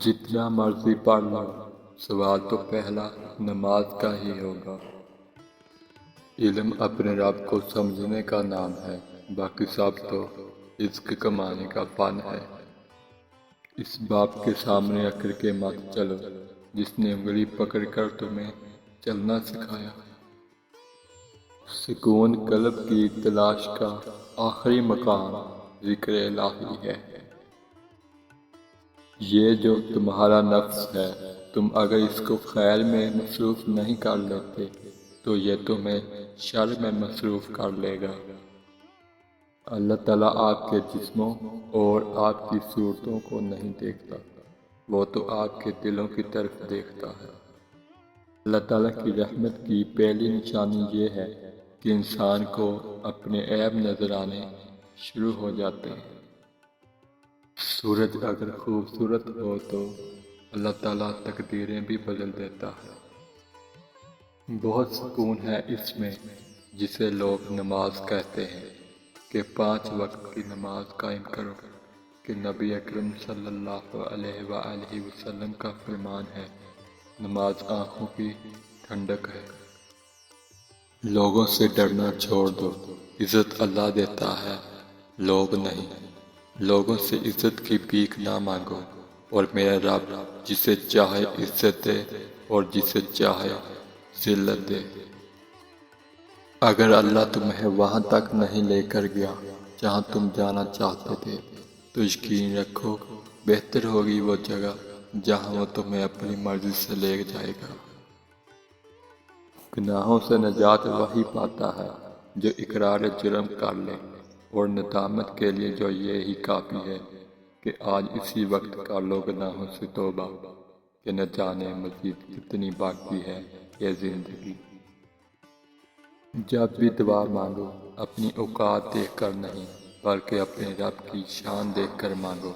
جتنا مرضی پڑھ لو، سوال تو پہلا نماز کا ہی ہوگا۔ علم اپنے رب کو سمجھنے کا نام ہے، باقی سب تو رزق کمانے کا فن ہے۔ اس باپ کے سامنے اکڑ کے مت چلو جس نے انگلی پکڑ کر تمہیں چلنا سکھایا۔ سکون قلب کی تلاش کا آخری مقام ذکر الہی ہے۔ یہ جو تمہارا نفس ہے، تم اگر اس کو خیر میں مصروف نہیں کر لیتے تو یہ تمہیں شر میں مصروف کر لے گا۔ اللہ تعالیٰ آپ کے جسموں اور آپ کی صورتوں کو نہیں دیکھتا، وہ تو آپ کے دلوں کی طرف دیکھتا ہے۔ اللہ تعالیٰ کی رحمت کی پہلی نشانی یہ ہے کہ انسان کو اپنے عیب نظر آنے شروع ہو جاتے ہیں۔ سورج اگر خوبصورت ہو تو اللہ تعالیٰ تقدیریں بھی بدل دیتا ہے۔ بہت سکون ہے اس میں جسے لوگ نماز کہتے ہیں کہ 5 وقت کی نماز قائم کرو، کہ نبی اکرم صلی اللہ علیہ وآلہ وسلم کا فرمان ہے، نماز آنکھوں کی ٹھنڈک ہے۔ لوگوں سے ڈرنا چھوڑ دو، عزت اللہ دیتا ہے، لوگ نہیں۔ لوگوں سے عزت کی بھیک نہ مانگو، اور میرا رب جسے چاہے عزت دے اور جسے چاہے ذلت دے۔ اگر اللہ تمہیں وہاں تک نہیں لے کر گیا جہاں تم جانا چاہتے تھے تو یقین رکھو بہتر ہوگی وہ جگہ جہاں وہ تمہیں اپنی مرضی سے لے جائے گا۔ گناہوں سے نجات وہی پاتا ہے جو اقرار جرم کر لے، اور ندامت کے لیے جو یہی کافی ہے کہ آج اسی وقت کر لو گناہوں سے توبہ، کہ نہ جانے مزید کتنی باقی ہے یہ زندگی۔ جب بھی دعا مانگو اپنی اوقات دیکھ کر نہیں بلکہ اپنے رب کی شان دیکھ کر مانگو،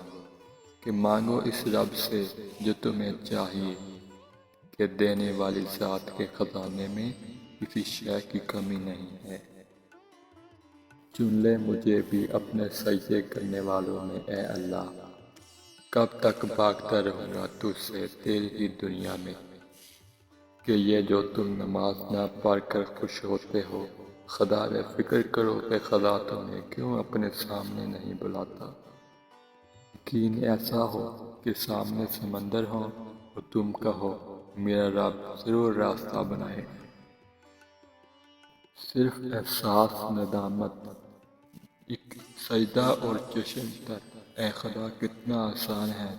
کہ مانگو اس رب سے جو تمہیں چاہیے، کہ دینے والی ذات کے خزانے میں کسی شے کی کمی نہیں ہے۔ چن لے مجھے بھی اپنے سجدے کرنے والوں میں اے اللہ، کب تک بھاگتا رہوں گا تجھ سے تیری ہی دنیا میں، کہ یہ جو تم نماز نہ پڑھ کر خوش ہوتے ہو، خدا سے فکر کرو کہ خدا تمہیں کیوں اپنے سامنے نہیں بلاتا۔ یقین ایسا ہو کہ سامنے سمندر ہو اور تم کہو میرا رب ضرور راستہ بنائے گا۔ صرف احساس ندامت، ایک سجدہ اور جشن تر، اے خدا کتنا آسان ہے